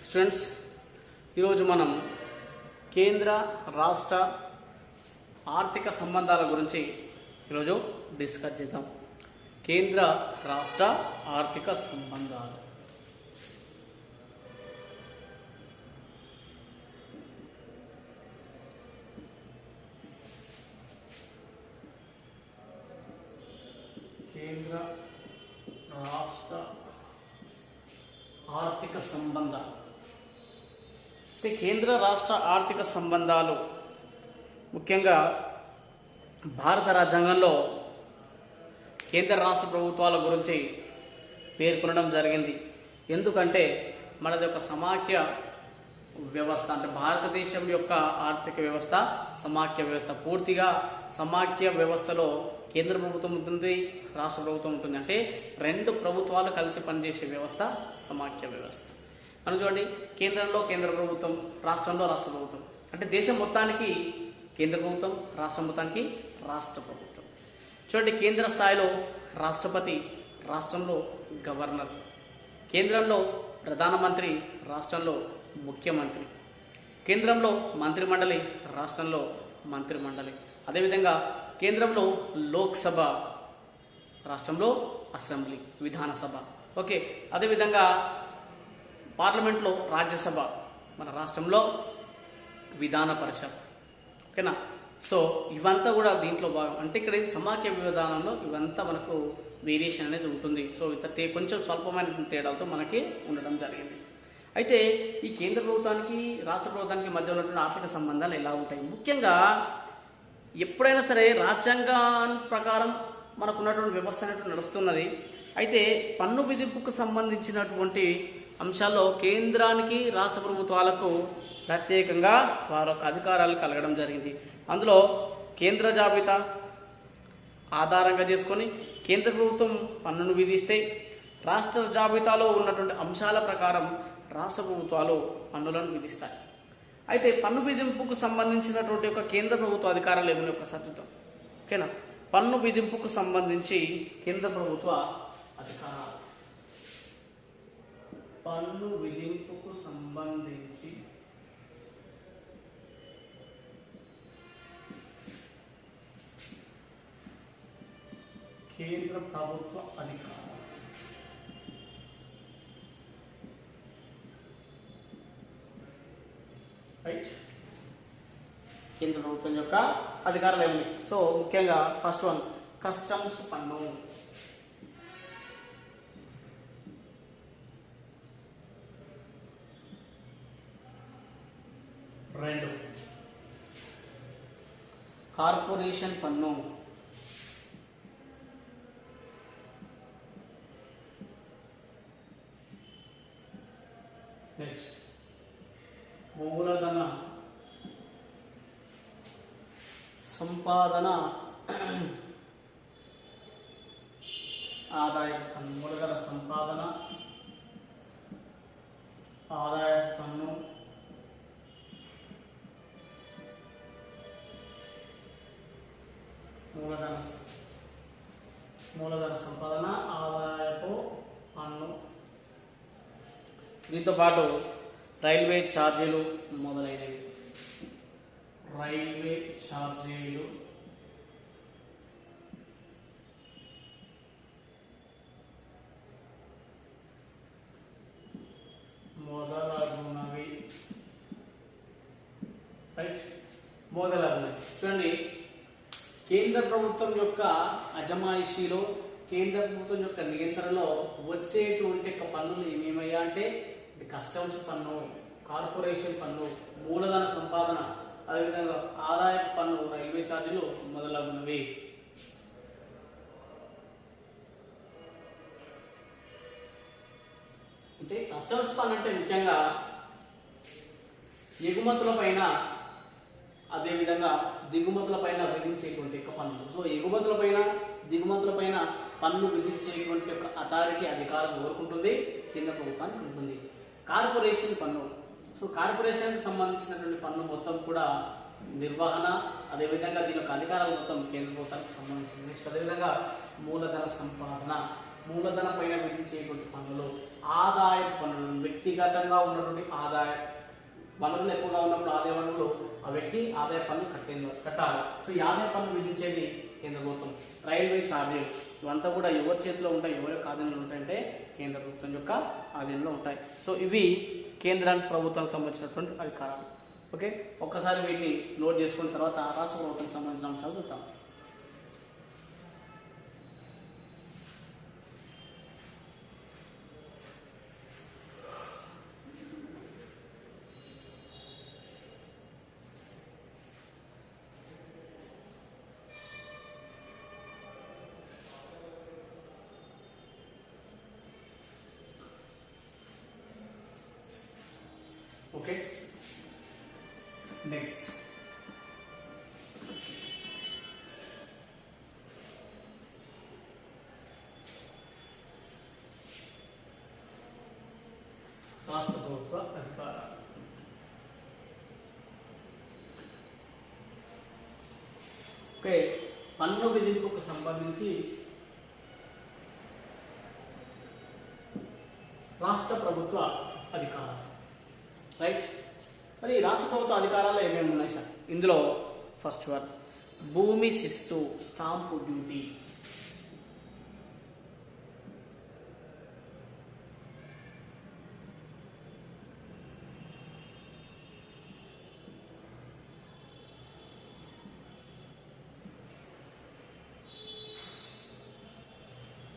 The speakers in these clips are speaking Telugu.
స్టూడెంట్స్, ఈరోజు మనం కేంద్ర రాష్ట్ర ఆర్థిక సంబంధాల గురించి ఈరోజు డిస్కస్ చేద్దాం. కేంద్ర రాష్ట్ర ఆర్థిక సంబంధాలు. కేంద్ర రాష్ట్ర ఆర్థిక సంబంధాలు. కేంద్ర రాష్ట్ర ఆర్థిక సంబంధాలు ముఖ్యంగా భారత రాజ్యాంగంలో కేంద్ర రాష్ట్ర ప్రభుత్వాల గురించి పేర్కొనడం జరిగింది. ఎందుకంటే మనది ఒక సమాఖ్య వ్యవస్థ, అంటే భారతదేశం యొక్క ఆర్థిక వ్యవస్థ సమాఖ్య వ్యవస్థ. పూర్తిగా సమాఖ్య వ్యవస్థలో కేంద్ర ప్రభుత్వం ఉంటుంది, రాష్ట్ర ప్రభుత్వం ఉంటుంది. అంటే రెండు ప్రభుత్వాలు కలిసి పనిచేసే వ్యవస్థ సమాఖ్య వ్యవస్థ. మనం చూడండి, కేంద్రంలో కేంద్ర ప్రభుత్వం, రాష్ట్రంలో రాష్ట్ర ప్రభుత్వం. అంటే దేశం మొత్తానికి కేంద్ర ప్రభుత్వం, రాష్ట్రం మొత్తానికి రాష్ట్ర ప్రభుత్వం. చూడండి, కేంద్ర స్థాయిలో రాష్ట్రపతి, రాష్ట్రంలో గవర్నర్, కేంద్రంలో ప్రధానమంత్రి, రాష్ట్రంలో ముఖ్యమంత్రి, కేంద్రంలో మంత్రిమండలి, రాష్ట్రంలో మంత్రిమండలి. అదేవిధంగా కేంద్రంలో లోక్సభ, రాష్ట్రంలో అసెంబ్లీ, విధానసభ. ఓకే, అదేవిధంగా పార్లమెంట్లో రాజ్యసభ, మన రాష్ట్రంలో విధాన పరిషత్. ఓకేనా? సో ఇవంతా కూడా దీంట్లో భాగం. అంటే ఇక్కడ సమాఖ్య విధానంలో ఇవంతా మనకు వేరియేషన్ అనేది ఉంటుంది. సో కొంచెం స్వల్పమైన తేడాలతో మనకి ఉండడం జరిగింది. అయితే ఈ కేంద్ర ప్రభుత్వానికి రాష్ట్ర ప్రభుత్వానికి మధ్య ఉన్నటువంటి ఆర్థిక సంబంధాలు ఎలా ఉంటాయి? ముఖ్యంగా ఎప్పుడైనా సరే రాజ్యాంగం ప్రకారం మనకున్నటువంటి వ్యవస్థ అనేది నడుస్తున్నది. అయితే పన్ను విధింపుకు సంబంధించినటువంటి అంశాల్లో కేంద్రానికి రాష్ట్ర ప్రభుత్వాలకు ప్రత్యేకంగా వారి అధికారాలు కలగడం జరిగింది. అందులో కేంద్ర జాబితా ఆధారంగా చేసుకొని కేంద్ర ప్రభుత్వం పన్నును విధిస్తే, రాష్ట్ర జాబితాలో ఉన్నటువంటి అంశాల ప్రకారం రాష్ట్ర ప్రభుత్వాలు పన్నులను విధిస్తాయి. అయితే పన్ను విధింపుకు సంబంధించినటువంటి ఒక కేంద్ర ప్రభుత్వ అధికారాలు ఏమైనా ఒకసారి చూద్దాం. ఓకేనా? పన్ను విధింపుకు సంబంధించి కేంద్ర ప్రభుత్వ అధికారాలు. పన్ను విధింపుకు సంబంధించి కేంద్ర ప్రభుత్వ అధికారాలు. రైట్, కేంద్ర ప్రభుత్వం యొక్క అధికారాలు ఏమి? సో ముఖ్యంగా ఫస్ట్ వన్ కస్టమ్స్ పన్ను. రెండు కార్పొరేషన్ పన్ను. నెక్స్ట్ మూలధన సంపాదన ఆదాయ పన్ను. మూలధన సంపాదన ఆదాయ పన్ను. మూలధన సంపాదన ఆదాయపు పన్ను. దీంతో పాటు రైల్వే ఛార్జీలు మొదలైనవి. రైల్వే ఛార్జీలు మొదలగునవి. రైట్, మొదలగునవి. చూడండి, కేంద్ర ప్రభుత్వం యొక్క అజమాయిషీలో, కేంద్ర ప్రభుత్వం యొక్క నియంత్రణలో వచ్చేటువంటి పన్నులు ఏమేమయ్యా అంటే కస్టమ్స్ పన్ను, కార్పొరేషన్ పన్ను, మూలధన సంపాదన, అదేవిధంగా ఆదాయ పన్ను, రైల్వే ఛార్జీలు మొదలగునవి. అంటే కస్టమ్స్ పన్ను అంటే ముఖ్యంగా ఎగుమతుల పైన, అదేవిధంగా దిగుమతుల పైన విధించేటువంటి ఒక పన్ను. సో ఎగుమతుల పైన, దిగుమతుల పైన పన్ను విధించేటువంటి ఒక అథారిటీ, అధికారం కోరుకుంటుంది కేంద్ర ప్రభుత్వానికి ఉంటుంది. కార్పొరేషన్ పన్ను. సో కార్పొరేషన్ సంబంధించినటువంటి పన్ను మొత్తం కూడా నిర్వహణ, అదేవిధంగా దీని యొక్క అధికారాలు మొత్తం కేంద్ర ప్రభుత్వానికి సంబంధించింది. నెక్స్ట్ అదేవిధంగా మూలధన సంపాదన. మూలధన పైన విధించేటువంటి పన్నులు, ఆదాయ పన్నులు, వ్యక్తిగతంగా ఉన్నటువంటి ఆదాయ వనరులు ఎక్కువగా ఉన్నప్పుడు ఆదాయ వనరులు ఆ వ్యక్తి ఆదాయ పన్ను కట్టాలి. సో ఈ ఆదాయ పన్ను విధించేది కేంద్ర ప్రభుత్వం. రైల్వే ఛార్జీలు ఇవంతా కూడా ఎవరి చేతిలో ఉంటాయి, ఎవరి యొక్క ఆధీనంలో ఉంటాయంటే కేంద్ర ప్రభుత్వం యొక్క ఆధీనంలో ఉంటాయి. సో ఇవి కేంద్ర ప్రభుత్వానికి సంబంధించినటువంటి అధికారాలు. ఓకే, ఒక్కసారి వీటిని నోట్ చేసుకున్న తర్వాత రాష్ట్ర ప్రభుత్వానికి సంబంధించిన అంశాలు చూద్దాం. ఓకే, నెక్స్ట్ రాష్ట్ర ప్రభుత్వ అధికారాలు. ఓకే, పన్ను విధింపుకు సంబంధించి రాష్ట్ర ప్రభుత్వ అధికారాలు. రైట్, మరి రాష్ట్ర ప్రభుత్వ అధికారాలు ఏమేమి ఉన్నాయి సార్? ఇందులో ఫస్ట్ వన్ భూమి శిస్తు, స్టాంపు డ్యూటీ.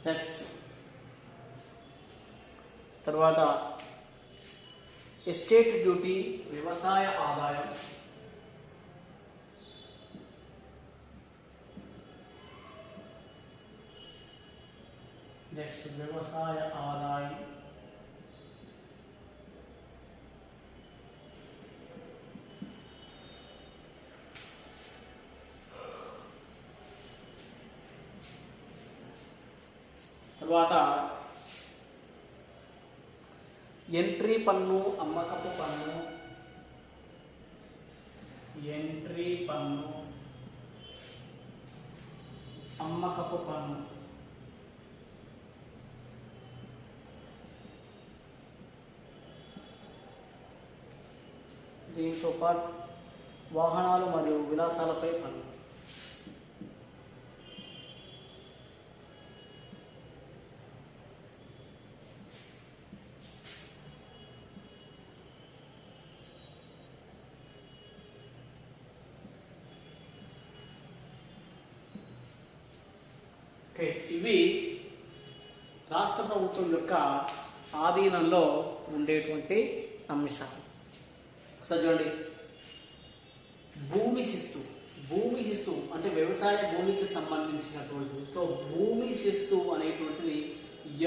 నెక్స్ట్ తర్వాత ఎస్టేట్ డ్యూటీ, వ్యవసాయ ఆదాయం. నెక్స్ట్ వ్యవసాయ ఆదాయం. తర్వాత ఎంట్రీ పన్ను, అమ్మకపు పన్ను. ఎంట్రీ పన్ను, అమ్మకపు పన్ను. దీంతో పాటు వాహనాలు మరియు విలాసాలపై పన్ను. ఓకే, ఇవి రాష్ట్ర ప్రభుత్వం యొక్క ఆధీనంలో ఉండేటువంటి అంశాలు. ఒకసారి చూడండి, భూమి శిస్తు. భూమి శిస్తు అంటే వ్యవసాయ భూమికి సంబంధించినటువంటి. సో భూమి శిస్తు అనేటువంటిది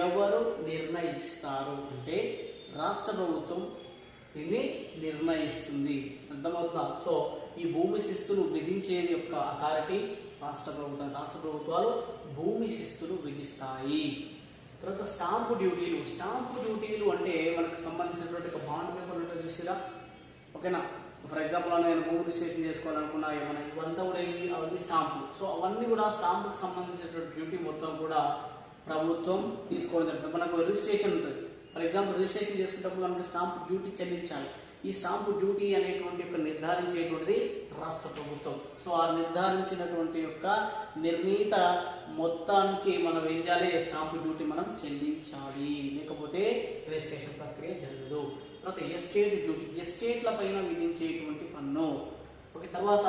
ఎవరు నిర్ణయిస్తారు అంటే రాష్ట్ర ప్రభుత్వం దీన్ని నిర్ణయిస్తుంది. అర్థమవుతుందా? సో ఈ భూమి శిస్తును విధించేది యొక్క అథారిటీ రాష్ట్ర ప్రభుత్వం. రాష్ట్ర ప్రభుత్వాలు భూమి శిస్తులు విధిస్తాయి. తర్వాత స్టాంపు డ్యూటీలు. స్టాంపు డ్యూటీలు అంటే మనకు సంబంధించినటువంటి ఒక బాండ్ పేపర్ ఉంటుంది చూసిరా, ఓకేనా? ఫర్ ఎగ్జాంపుల్ నేను భూమి రిజిస్ట్రేషన్ చేసుకోవాలనుకున్నా ఏమైనా ఇవంతా కూడా అవన్నీ స్టాంపులు. సో అవన్నీ కూడా స్టాంపుకి సంబంధించినటువంటి డ్యూటీ మొత్తం కూడా ప్రభుత్వం తీసుకోవడం జరుగుతుంది. మనకు రిజిస్ట్రేషన్ ఉంటుంది. ఫర్ ఎగ్జాంపుల్ రిజిస్ట్రేషన్ చేసుకున్నప్పుడు మనకి స్టాంపు డ్యూటీ చెల్లించాలి. ఈ స్టాంపు డ్యూటీ అనేటువంటి యొక్క నిర్ధారించేటువంటిది రాష్ట్ర ప్రభుత్వం. సో ఆ నిర్ధారించినటువంటి యొక్క నిర్ణీత మొత్తానికి మనం ఏం చేయాలి? స్టాంపు డ్యూటీ మనం చెల్లించాలి, లేకపోతే రిజిస్ట్రేషన్ ప్రక్రియ జరగదు. తర్వాత ఎస్టేట్ డ్యూటీ, ఎస్టేట్ల పైన విధించేటువంటి పన్ను. ఓకే, తర్వాత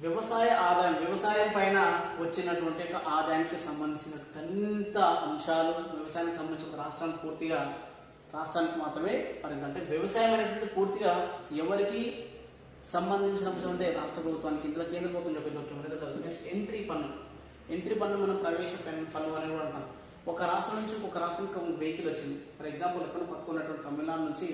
వ్యవసాయ ఆదాయం, వ్యవసాయం పైన వచ్చినటువంటి ఆదాయానికి సంబంధించినటువంటి అంత అంశాలు వ్యవసాయానికి సంబంధించి ఒక రాష్ట్రానికి పూర్తిగా రాష్ట్రానికి మాత్రమే పరిధి. అంటే వ్యవసాయం అనేటువంటి పూర్తిగా ఎవరికి సంబంధించిన అంశం అంటే రాష్ట్ర ప్రభుత్వానికి. ఇందులో కేంద్ర ప్రభుత్వం యొక్క జోక్యం. నెక్స్ట్ ఎంట్రీ పన్ను. ఎంట్రీ పన్ను మనం ప్రవేశ పన్ను అని కూడా అంటాం. ఒక రాష్ట్రం నుంచి ఒక రాష్ట్రానికి ఒక వెహికల్ వచ్చింది. ఫర్ ఎగ్జాంపుల్ ఎక్కడ పట్టుకున్నటువంటి తమిళనాడు నుంచి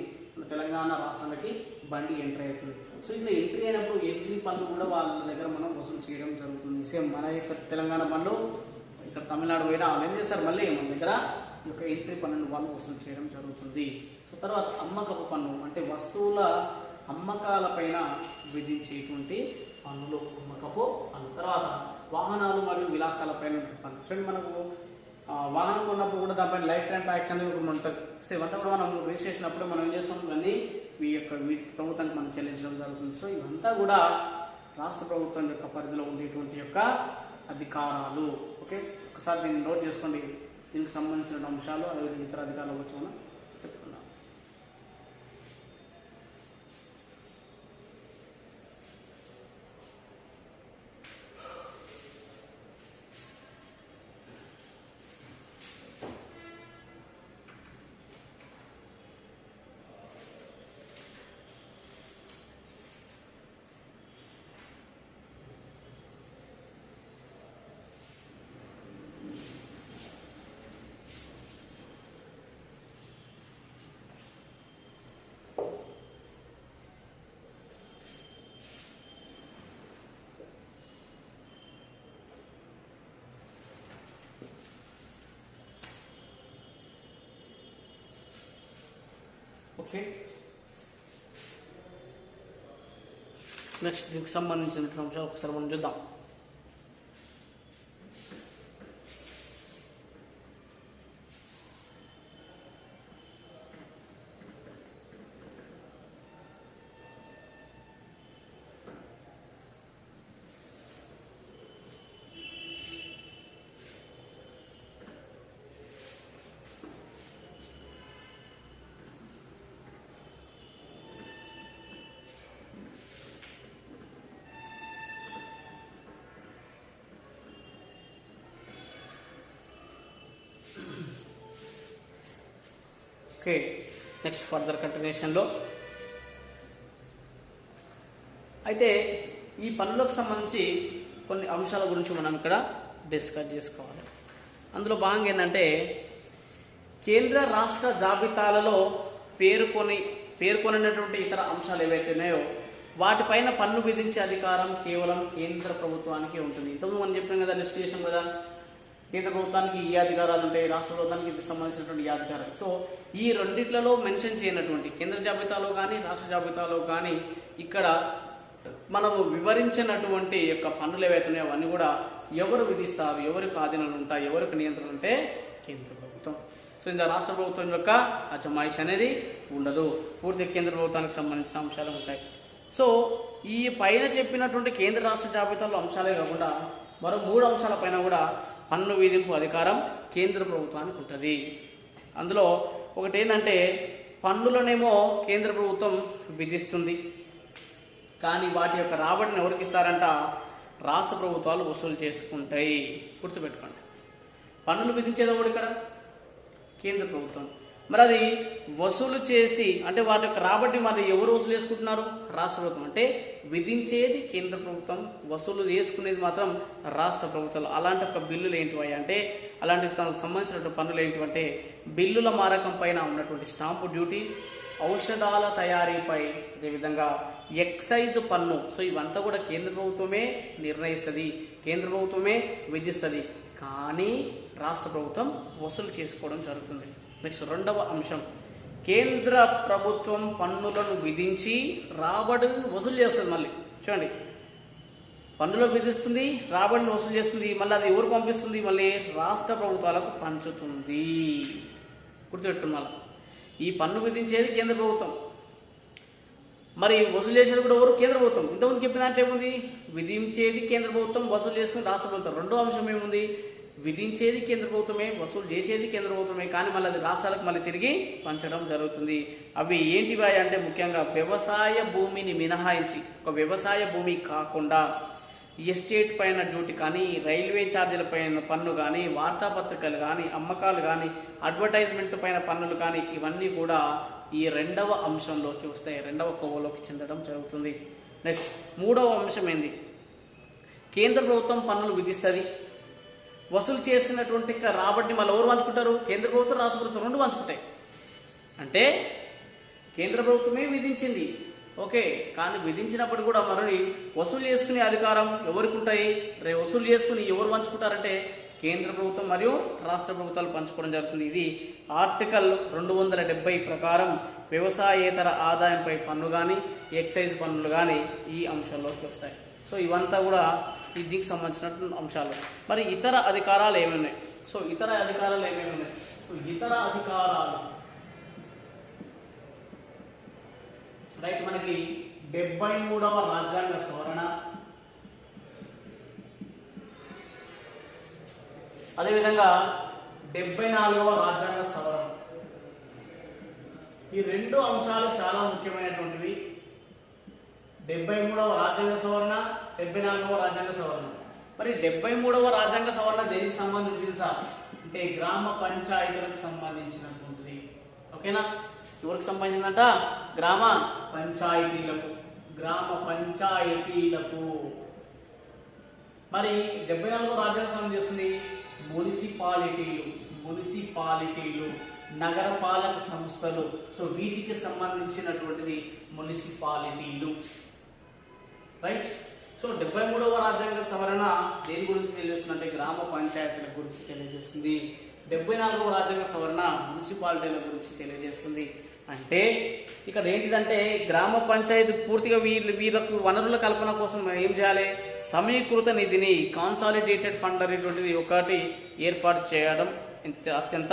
తెలంగాణ రాష్ట్రాలకి బండి ఎంట్రీ అవుతుంది. సో ఇట్లా ఎంట్రీ అయినప్పుడు ఎంట్రీ పన్ను కూడా వాళ్ళ దగ్గర మనం వసూలు చేయడం జరుగుతుంది. సేమ్ మన యొక్క తెలంగాణ బండ్లు ఇక్కడ తమిళనాడు పోయినా వాళ్ళు ఏం చేస్తారు, మళ్ళీ మన దగ్గర యొక్క ఎంట్రీ పన్నును వాళ్ళు వసూలు చేయడం జరుగుతుంది. సో తర్వాత అమ్మకపు పన్ను అంటే వస్తువుల అమ్మకాల పైన విధించేటువంటి పన్నులు, అమ్మకపు పన్ను. తర్వాత వాహనాలు మరియు విలాసాల పైన పన్ను. చూడండి, మనకు వాహనం కొన్నప్పుడు కూడా దానిపైన లైఫ్ టైం ట్యాక్స్ అనేది ఒకటి ఉంటుంది. సో ఇవంతా కూడా మనం రిజిస్ట్రేషన్ అప్పుడు మనం ఏం చేస్తాం, ఇవన్నీ వీటి ప్రభుత్వానికి మనం చెల్లించడం జరుగుతుంది. సో ఇవంతా కూడా రాష్ట్ర ప్రభుత్వం యొక్క పరిధిలో ఉండేటువంటి యొక్క అధికారాలు. ఓకే, ఒకసారి దీన్ని నోట్ చేసుకోండి. దీనికి సంబంధించిన అంశాలు అదేవిధంగా ఇతర అధికారుల గురించి మనం చెప్పుకున్నాం. ఓకే, నెక్స్ట్ దీనికి సంబంధించినటువంటి అంశాలు ఒకసారి మనం చూద్దాం. ఓకే, నెక్స్ట్ ఫర్దర్ కంటిన్యూషన్లో అయితే ఈ పనులకు సంబంధించి కొన్ని అంశాల గురించి మనం ఇక్కడ డిస్కస్ చేసుకోవాలి. అందులో భాగంగా ఏంటంటే కేంద్ర రాష్ట్ర జాబితాలలో పేర్కొనటువంటి ఇతర అంశాలు ఏవైతే ఉన్నాయో వాటిపైన పన్ను విధించే అధికారం కేవలం కేంద్ర ప్రభుత్వానికి ఉంటుంది. ఇంతకుముందు మనం చెప్పినాం కదా, లిస్ట్ చేసాం కదా, కేంద్ర ప్రభుత్వానికి ఈ అధికారాలు ఉంటాయి, రాష్ట్ర ప్రభుత్వానికి ఇది సంబంధించినటువంటి ఈ అధికారాలు. సో ఈ రెండిట్లలో మెన్షన్ చేయనటువంటి కేంద్ర జాబితాలో కానీ రాష్ట్ర జాబితాలో కానీ ఇక్కడ మనము వివరించినటువంటి యొక్క పన్నులు ఏవైతే ఉన్నాయో అవన్నీ కూడా ఎవరు విధిస్తారు, ఎవరికి ఆధీనంలో ఉంటాయి, ఎవరికి నియంత్రణ ఉంటే కేంద్ర ప్రభుత్వం. సో ఇందులో రాష్ట్ర ప్రభుత్వం యొక్క అజమాయిషి అనేది ఉండదు, పూర్తి కేంద్ర ప్రభుత్వానికి సంబంధించిన అంశాలు ఉంటాయి. సో ఈ పైన చెప్పినటువంటి కేంద్ర రాష్ట్ర జాబితాలో అంశాలే కాకుండా మరో 3 అంశాల పైన కూడా పన్ను విధింపు అధికారం కేంద్ర ప్రభుత్వానికి ఉంటుంది. అందులో ఒకటి ఏంటంటే పన్నులనేమో కేంద్ర ప్రభుత్వం విధిస్తుంది, కానీ వాటి యొక్క రాబడిని ఎవరికి ఇస్తారంట, రాష్ట్ర ప్రభుత్వాలు వసూలు చేసుకుంటాయి. గుర్తుపెట్టుకోండి, పన్నులు విధించేది కూడా ఇక్కడ కేంద్ర ప్రభుత్వం. మరి అది వసూలు చేసి అంటే వాటి యొక్క రాబడి మరి ఎవరు వసూలు చేసుకుంటున్నారు, రాష్ట్ర ప్రభుత్వం. అంటే విధించేది కేంద్ర ప్రభుత్వం, వసూలు చేసుకునేది మాత్రం రాష్ట్ర ప్రభుత్వాలు. అలాంటి ఒక బిల్లులు ఏంటివి అంటే, అలాంటి సంబంధించినటువంటి పన్నులు ఏంటివంటే బిల్లుల మారకం పైన ఉన్నటువంటి స్టాంపు డ్యూటీ, ఔషధాల తయారీపై, అదేవిధంగా ఎక్సైజ్ పన్ను. సో ఇవంతా కూడా కేంద్ర ప్రభుత్వమే నిర్ణయిస్తుంది, కేంద్ర ప్రభుత్వమే విధిస్తుంది, కానీ రాష్ట్ర ప్రభుత్వం వసూలు చేసుకోవడం జరుగుతుంది. నెక్స్ట్ 2వ అంశం, కేంద్ర ప్రభుత్వం పన్నులను విధించి రాబడిని వసూలు చేస్తుంది. మళ్ళీ చూడండి, పన్నులు విధిస్తుంది, రాబడిని వసూలు చేస్తుంది, మళ్ళీ అది ఎవరు పంపిస్తుంది, మళ్ళీ రాష్ట్ర ప్రభుత్వాలకు పంచుతుంది. గుర్తుపెట్టుకున్నారు, ఈ పన్ను విధించేది కేంద్ర ప్రభుత్వం, మరి వసూలు చేసేది కూడా ఎవరు, కేంద్ర ప్రభుత్వం. ఇంతకుముందు చెప్పిన దాంట్లో ఏముంది, విధించేది కేంద్ర ప్రభుత్వం, వసూలు చేసుకుని రాష్ట్ర ప్రభుత్వం. 2వ అంశం ఏముంది, విధించేది కేంద్ర ప్రభుత్వమే, వసూలు చేసేది కేంద్ర ప్రభుత్వమే, కానీ మళ్ళీ అది రాష్ట్రాలకు మళ్ళీ తిరిగి పంచడం జరుగుతుంది. అవి ఏంటివి అంటే ముఖ్యంగా వ్యవసాయ భూమిని మినహాయించి, ఒక వ్యవసాయ భూమి కాకుండా ఎస్టేట్ పైన డ్యూటీ కానీ, రైల్వే ఛార్జీల పైన పన్ను కానీ, వార్తాపత్రికలు కానీ, అమ్మకాలు కానీ, అడ్వర్టైజ్మెంట్ పైన పన్నులు కానీ, ఇవన్నీ కూడా ఈ 2వ అంశంలోకి వస్తాయి, 2వ కోవలోకి చెందడం జరుగుతుంది. నెక్స్ట్ 3వ అంశం ఏంది, కేంద్ర ప్రభుత్వం పన్నులు విధిస్తుంది, వసూలు చేసినటువంటి రాబడిని మళ్ళీ ఎవరు పంచుకుంటారు, కేంద్ర ప్రభుత్వం రాష్ట్ర ప్రభుత్వం 2 పంచుకుంటాయి. అంటే కేంద్ర ప్రభుత్వమే విధించింది, ఓకే, కానీ విధించినప్పుడు కూడా మరి వసూలు చేసుకునే అధికారం ఎవరికి ఉంటాయి, వసూలు చేసుకుని ఎవరు పంచుకుంటారంటే కేంద్ర ప్రభుత్వం మరియు రాష్ట్ర ప్రభుత్వాలు పంచుకోవడం జరుగుతుంది. ఇది ఆర్టికల్ 270 ప్రకారం వ్యవసాయేతర ఆదాయంపై పన్ను కానీ, ఎక్సైజ్ పన్నులు కానీ ఈ అంశంలోకి వస్తాయి. సో ఇవంతా కూడా దీనికి సంబంధించిన అంశాలు. మరి ఇతర అధికారాలు ఏమున్నాయి, సో సో ఇతర అధికారాలు ఏమేమి ఉన్నాయి? సో ఇతర అధికారాలు రైట్, మనకి 73వ రాజ్యాంగ సవరణ, అదేవిధంగా 74వ రాజ్యాంగ సవరణ. ఈ రెండు అంశాలు చాలా ముఖ్యమైనటువంటివి. 73వ రాజ్యాంగ సవరణ, 74వ రాజ్యాంగ సవరణ. మరి 73వ రాజ్యాంగ సవరణ దేనికి సంబంధించింది సార్ అంటే గ్రామ పంచాయతీలకు సంబంధించినటువంటిది. ఓకేనా, ఎవరికి సంబంధించిందంట? గ్రామ పంచాయతీలకు. గ్రామ పంచాయతీలకు. మరి 74వ రాజ్యాంగ సవరణ చేస్తుంది మున్సిపాలిటీలు. మున్సిపాలిటీలు నగరపాలక సంస్థలు. సో వీటికి సంబంధించినటువంటిది మున్సిపాలిటీలు. రైట్. సో 73వ రాజ్యాంగ సవరణ దేని గురించి తెలియజేస్తుందంటే గ్రామ పంచాయతీల గురించి తెలియజేస్తుంది. 74వ రాజ్యాంగ సవరణ మున్సిపాలిటీల గురించి తెలియజేస్తుంది. అంటే ఇక్కడ ఏంటిదంటే గ్రామ పంచాయతీ పూర్తిగా వీళ్ళకు వనరుల కల్పన కోసం ఏం చేయాలి? సమీకృత నిధిని, కాన్సాలిడేటెడ్ ఫండ్ అనేటువంటిది ఒకటి ఏర్పాటు చేయడం అత్యంత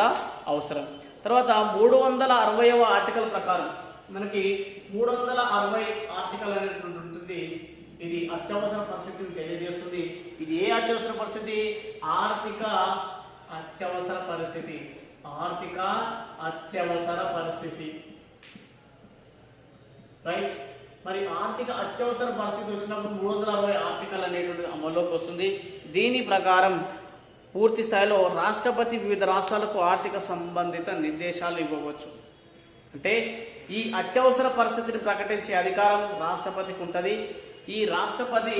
అవసరం. తర్వాత 360వ ఆర్టికల్ ప్రకారం మనకి 360 ఆర్టికల్ అనేటువంటి ఇది అత్యవసర పరిస్థితిని తెలియజేస్తుంది. ఇది ఏ అత్యవసర పరిస్థితి? ఆర్థిక అత్యవసర పరిస్థితి. ఆర్థిక అత్యవసర పరిస్థితి. రైట్. మరి ఆర్థిక అత్యవసర పరిస్థితి వచ్చినప్పుడు 360 ఆర్టికల్ అనేటువంటి అమల్లోకి వస్తుంది. దీని ప్రకారం పూర్తి స్థాయిలో రాష్ట్రపతి వివిధ రాష్ట్రాలకు ఆర్థిక సంబంధిత నిర్దేశాలు ఇవ్వవచ్చు. అంటే ఈ అత్యవసర పరిస్థితిని ప్రకటించే అధికారం రాష్ట్రపతికి ఉంటుంది. ఈ రాష్ట్రపతి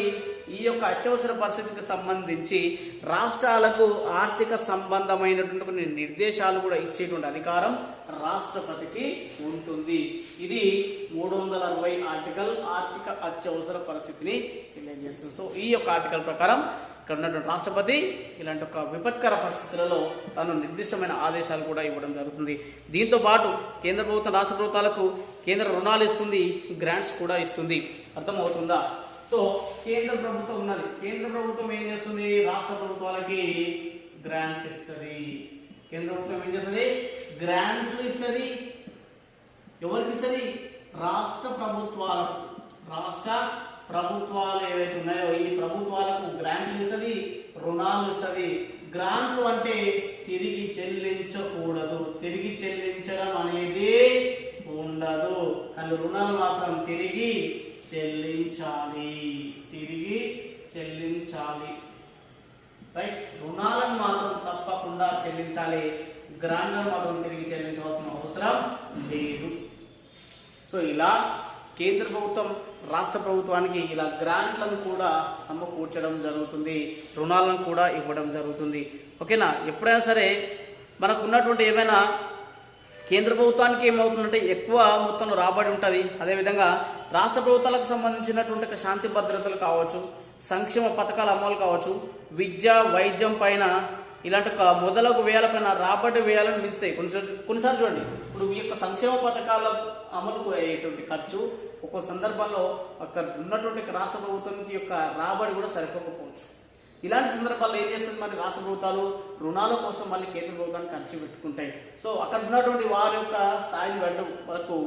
ఈ యొక్క అత్యవసర పరిస్థితికి సంబంధించి రాష్ట్రాలకు ఆర్థిక సంబంధమైనటువంటి కొన్ని నిర్దేశాలు కూడా ఇచ్చేటువంటి అధికారం రాష్ట్రపతికి ఉంటుంది. ఇది 360 ఆర్టికల్ ఆర్థిక అత్యవసర పరిస్థితిని తెలియజేస్తుంది. సో ఈ యొక్క ఆర్టికల్ ప్రకారం ఇక్కడ ఉన్నటువంటి రాష్ట్రపతి ఇలాంటి ఒక విపత్కర పరిస్థితులలో తాను నిర్దిష్టమైన ఆదేశాలు కూడా ఇవ్వడం జరుగుతుంది. దీంతో పాటు కేంద్ర ప్రభుత్వం రాష్ట్ర ప్రభుత్వాలకు కేంద్ర రుణాలు ఇస్తుంది, గ్రాంట్స్ కూడా ఇస్తుంది. అర్థమవుతుందా? సో కేంద్ర ప్రభుత్వం ఉన్నది. కేంద్ర ప్రభుత్వం ఏం చేస్తుంది? రాష్ట్ర ప్రభుత్వాలకి గ్రాంట్ ఇస్తుంది. కేంద్ర ప్రభుత్వం ఏం చేస్తుంది? గ్రాంట్లు ఇస్తుంది. ఎవరికి ఇస్తుంది? రాష్ట్ర ప్రభుత్వాలకు. రాష్ట్ర ప్రభుత్వాలు ఏవైతే ఉన్నాయో ఈ ప్రభుత్వాలకు గ్రాంట్లు ఇస్తుంది, రుణాలు ఇస్తుంది. గ్రాంట్లు అంటే తిరిగి చెల్లించకూడదు, తిరిగి చెల్లించడం అనేది ఉండదు. కానీ రుణాలు మాత్రం తిరిగి చెల్లించాలి, తిరిగి చెల్లించాలి. రైట్. రుణాలను మాత్రం తప్పకుండా చెల్లించాలి, గ్రాంట్లను మాత్రం తిరిగి చెల్లించవలసిన అవసరం లేదు. సో ఇలా కేంద్ర ప్రభుత్వం రాష్ట్ర ప్రభుత్వానికి ఇలా గ్రాంట్లను కూడా సమకూర్చడం జరుగుతుంది, రుణాలను కూడా ఇవ్వడం జరుగుతుంది. ఓకేనా? ఎప్పుడైనా సరే మనకు ఉన్నటువంటి ఏమైనా కేంద్ర ప్రభుత్వానికి ఏమవుతుందంటే ఎక్కువ మొత్తంలో రాబడి ఉంటుంది. అదేవిధంగా రాష్ట్ర ప్రభుత్వాలకు సంబంధించినటువంటి శాంతి భద్రతలు కావచ్చు, సంక్షేమ పథకాల అమలు కావచ్చు, విద్య వైద్యం పైన ఇలాంటి మొదలగు వ్యయాల పైన రాబడి వ్యయాలను మిస్తాయి. కొన్నిసార్లు చూడండి, ఇప్పుడు ఈ యొక్క సంక్షేమ పథకాల అమలుకు అయ్యేటువంటి ఖర్చు ఒక్కో సందర్భంలో అక్కడ ఉన్నటువంటి రాష్ట్ర ప్రభుత్వం యొక్క రాబడి కూడా సరిపోకపోవచ్చు. ఇలాంటి సందర్భాల్లో ఏం చేస్తుంది? మరి రాష్ట్ర ప్రభుత్వాలు రుణాల కోసం మళ్ళీ కేంద్ర ప్రభుత్వాన్ని ఖర్చు పెట్టుకుంటాయి. సో అక్కడ ఉన్నటువంటి వారి యొక్క స్థాయిని బట్టి వరకు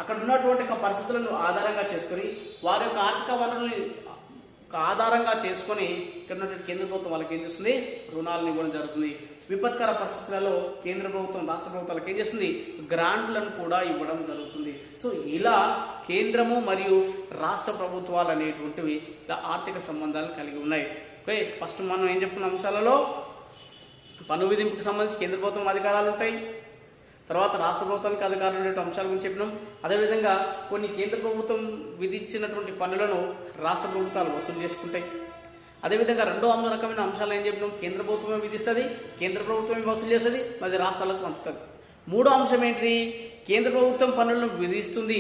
అక్కడ ఉన్నటువంటి పరిస్థితులను ఆధారంగా చేసుకుని వారి యొక్క ఆర్థిక వనరుల్ని ఆధారంగా చేసుకుని ఇక్కడ ఉన్నటువంటి కేంద్ర ప్రభుత్వం వాళ్ళకి ఏం చేస్తుంది? రుణాలను ఇవ్వడం జరుగుతుంది. విపత్కర పరిస్థితులలో కేంద్ర ప్రభుత్వం రాష్ట్ర ప్రభుత్వాలకు ఏం చేస్తుంది? గ్రాంట్లను కూడా ఇవ్వడం జరుగుతుంది. సో ఇలా కేంద్రము మరియు రాష్ట్ర ప్రభుత్వాలు అనేటువంటివి ఆర్థిక సంబంధాలు కలిగి ఉన్నాయి. ఓకే, ఫస్ట్ మనం ఏం చెప్పుకున్న అంశాలలో పన్ను విధింపుకి సంబంధించి కేంద్ర ప్రభుత్వం అధికారాలు ఉంటాయి. తర్వాత రాష్ట్ర ప్రభుత్వానికి అధికారులు ఉండే అంశాల గురించి చెప్పినాం. అదేవిధంగా కొన్ని కేంద్ర ప్రభుత్వం విధించినటువంటి పన్నులను రాష్ట్ర ప్రభుత్వాలు వసూలు చేసుకుంటాయి. అదేవిధంగా రెండో రకమైన అంశాలు ఏం చెప్పినాం? కేంద్ర ప్రభుత్వమే విధిస్తుంది, కేంద్ర ప్రభుత్వమే వసూలు చేస్తుంది, మరి రాష్ట్రాలకు పంచుతుంది. మూడో అంశం ఏంటి? కేంద్ర ప్రభుత్వం పన్నులను విధిస్తుంది,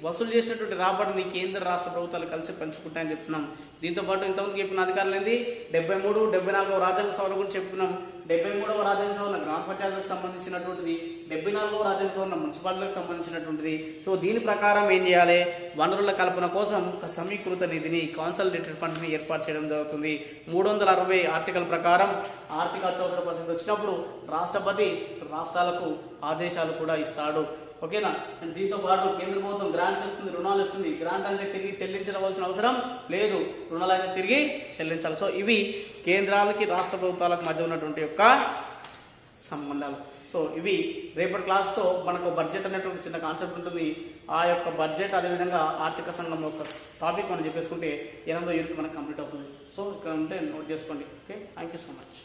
వసూలు చేసినటువంటి రాబడిని కేంద్ర రాష్ట్ర ప్రభుత్వాలు కలిసి పంచుకుంటాయని చెప్తున్నాం. దీంతో పాటు ఇంతకుముందు చెప్పిన అధికారులు ఏంది 73, 74వ రాజ్యాంగ సవరణ గురించి చెప్పుకున్నాం. 73వ రాజ్యాంగ సవరణ గ్రామ పంచాయతీలకు సంబంధించినటువంటిది, 74వ రాజ్యాంగ సవరణ మున్సిపాలిటీలకు సంబంధించినటువంటిది. సో దీని ప్రకారం ఏం చేయాలి, వనరుల కల్పన కోసం ఒక సమీకృత నిధిని కాన్సల్టేటెడ్ ఫండ్ ని ఏర్పాటు చేయడం జరుగుతుంది. 360 ఆర్టికల్ ప్రకారం ఆర్థిక అత్యవసర పరిస్థితి వచ్చినప్పుడు రాష్ట్రపతి రాష్ట్రాలకు ఆదేశాలు కూడా ఇస్తాడు. ఓకేనా. దీంతో పాటు కేంద్ర ప్రభుత్వం గ్రాంట్ ఇస్తుంది, రుణాలు ఇస్తుంది. గ్రాంట్ అంటే తిరిగి చెల్లించవలసిన అవసరం లేదు, రుణాలు అయితే తిరిగి చెల్లించాలి. సో ఇవి కేంద్రానికి రాష్ట్ర ప్రభుత్వాలకు మధ్య ఉన్నటువంటి యొక్క సంబంధాలు. సో ఇవి రేపటి క్లాస్తో మనకు బడ్జెట్ అనేటువంటి చిన్న కాన్సెప్ట్ ఉంటుంది. ఆ యొక్క బడ్జెట్ అదేవిధంగా ఆర్థిక సంఘం యొక్క టాపిక్ మనం చెప్పేసుకుంటే 8వ యూనిట్ మనకు కంప్లీట్ అవుతుంది. సో ఇక్కడ ఉంటే నోట్ చేసుకోండి. Okay, thank you so much.